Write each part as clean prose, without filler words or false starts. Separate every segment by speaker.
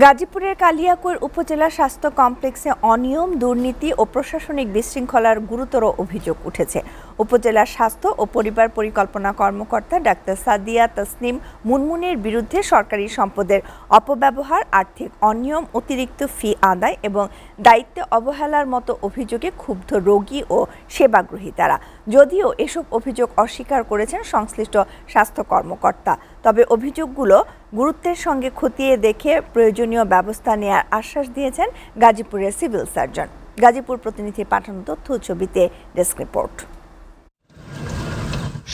Speaker 1: গাজীপুরের কালিয়াকৈর উপজেলা স্বাস্থ্য কমপ্লেক্সে অনিয়ম, দুর্নীতি ও প্রশাসনিক বিশৃঙ্খলার গুরুতর অভিযোগ উঠেছে। উপজেলা স্বাস্থ্য ও পরিবার পরিকল্পনা কর্মকর্তা ডাক্তার সাদিয়া তাসনিম মুনমুনের বিরুদ্ধে সরকারি সম্পদের অপব্যবহার, আর্থিক অনিয়ম, অতিরিক্ত ফি আদায় এবং দায়িত্বে অবহেলার মতো অভিযোগে ক্ষুব্ধ রোগী ও সেবাগ্রহীতারা। যদিও এসব অভিযোগ অস্বীকার করেছেন সংশ্লিষ্ট স্বাস্থ্য কর্মকর্তা, তবে অভিযোগগুলো গুরুত্বের সঙ্গে খতিয়ে দেখে প্রয়োজনীয় ব্যবস্থা নেওয়ার আশ্বাস দিয়েছেন গাজীপুরের সিভিল সার্জন। গাজীপুর প্রতিনিধির পাঠানো তথ্য ছবিতে ডেস্ক রিপোর্ট।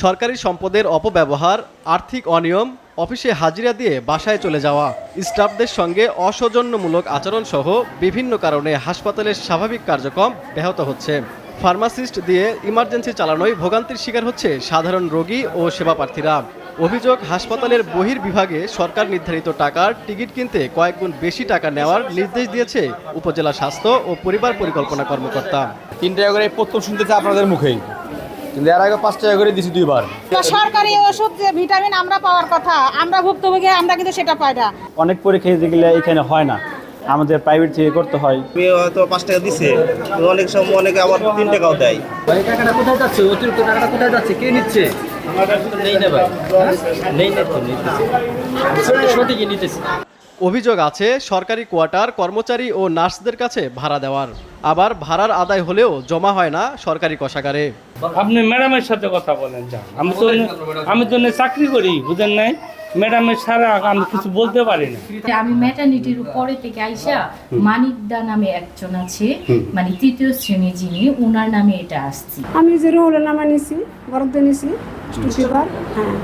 Speaker 2: সরকারি সম্পদের অপব্যবহার, আর্থিক অনিয়ম, অফিসে হাজিরা দিয়ে বাসায় চলে যাওয়া, স্টাফদের সঙ্গে অসৌজন্যমূলক আচরণ সহ বিভিন্ন কারণে হাসপাতালের স্বাভাবিক কার্যক্রম ব্যাহত হচ্ছে। ফার্মাসিস্ট দিয়ে ইমার্জেন্সি চালানোয় ভোগান্তির শিকার হচ্ছে সাধারণ রোগী ও সেবা প্রার্থীরা। অভিযোগ, হাসপাতালের বহির্বিভাগে সরকার নির্ধারিত টাকার টিকিট কিনতে কয়েক গুণ বেশি টাকা নেওয়ার নির্দেশ দিয়েছে উপজেলা স্বাস্থ্য ও পরিবার পরিকল্পনা কর্মকর্তা।
Speaker 3: 3 টাকা করে প্রথম শুনতেছে আপনাদের মুখেই, কিন্তু এর আগে 5 টাকা করে দিছি 2 বার।
Speaker 4: সরকারি ওষুধ যে ভিটামিন আমরা পাওয়ার কথা, আমরা ভুক্তভোগী, আমরা কিন্তু সেটা পাই না।
Speaker 5: অনেক পরীক্ষা যেগুলো এখানে হয় না, আমাদের প্রাইভেট থেকে করতে হয়।
Speaker 6: হয়তো 5 টাকা দিছে, অনেক সময় অনেকে আবার 3 টাকাও দেয়।
Speaker 7: এই টাকাটা কোথায় যাচ্ছে? অতিরিক্ত টাকাটা কোথায় যাচ্ছে? কে নিচ্ছে? নেই না ভাই, নেই না তো, নিতেছে সঠিকই নিতেছে।
Speaker 2: অভিযোগ আছে সরকারি কোয়ার্টার কর্মচারী ও নার্সদের কাছে ভাড়া দেওয়ার, আবার ভাড়ার আদায় হলেও জমা হয় না সরকারি কোষাগারে।
Speaker 8: আপনি ম্যাডামের সাথে কথা বলেন, যান। আমি তো চাকরি করি, বুঝেন নাই? ম্যাডামের সারা আমি কিছু বলতে পারি না।
Speaker 9: আমি ম্যাটারনিটির উপরে থেকে আইসা মানিকদা নামে একজন আছে, মানে 3য় শ্রেণী, যিনি ওনার নামে এটা আসছি।
Speaker 4: আমি যে রোলের নামা নিছি, বরাদ্দ নিছি, হ্যাঁ,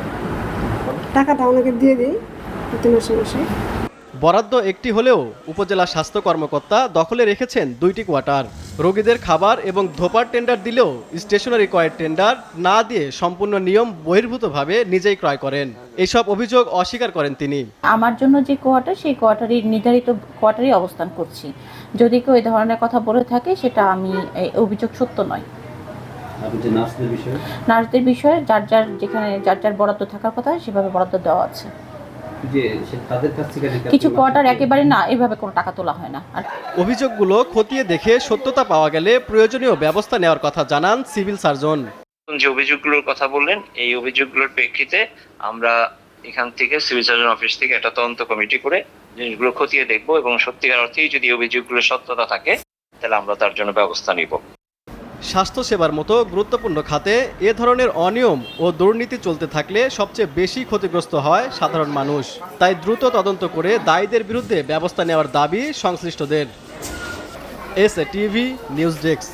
Speaker 4: টাকাটা ওনাকে দিয়ে দিই প্রতি মাসে মাসে।
Speaker 2: বরাদ্দ একটি হলেও উপজেলা স্বাস্থ্য কর্মকর্তা দখলে রেখেছেন 2টি কোয়ার্টার। রোগীদের খাবার এবং ধোপার টেন্ডার দিলেও স্টেশনারি ক্রয়ের টেন্ডার না দিয়ে সম্পূর্ণ নিয়ম বহির্ভূতভাবে নিজেই ক্রয় করেন। এইসব অভিযোগ অস্বীকার করেন তিনি।
Speaker 9: আমার জন্য যে কোয়ার্টার, সেই কোয়ার্টারের নির্ধারিত কোয়ার্টারই অবস্থান করছি। যদি কেউ এই ধরনের কথা বলে থাকে, সেটা আমি অভিযোগ সত্য নয়। নার্সদের বিষয়ে যার যার যেখানে যার যার বরাদ্দ থাকার কথা সেভাবে বরাদ্দ দেওয়া আছে। কিছু কোয়ার্টার একেবারে না, এভাবে কোনো টাকা তোলা হয় না।
Speaker 2: অভিযোগগুলো খতিয়ে দেখে সত্যতা পাওয়া গেলে প্রয়োজনীয় ব্যবস্থা নেওয়ার কথা জানান সিভিল সার্জন।
Speaker 10: যে অভিযোগগুলোর কথা বললেন, এই অভিযোগগুলোর প্রেক্ষিতে আমরা এখান থেকে সিভিল সার্জন অফিস থেকে একটা তদন্ত কমিটি করে জিনিসগুলো খতিয়ে দেখব এবং সত্যিকার অর্থেই যদি অভিযোগগুলোর সত্যতা থাকে, তাহলে আমরা তার জন্য ব্যবস্থা নিব।
Speaker 2: স্বাস্থ্যসেবার মতো গুরুত্বপূর্ণ খাতে এ ধরনের অনিয়ম ও দুর্নীতি চলতে থাকলে সবচেয়ে বেশি ক্ষতিগ্রস্ত হয় সাধারণ মানুষ। তাই দ্রুত তদন্ত করে দায়ীদের বিরুদ্ধে ব্যবস্থা নেওয়ার দাবি সংশ্লিষ্টদের। SA TV news desk.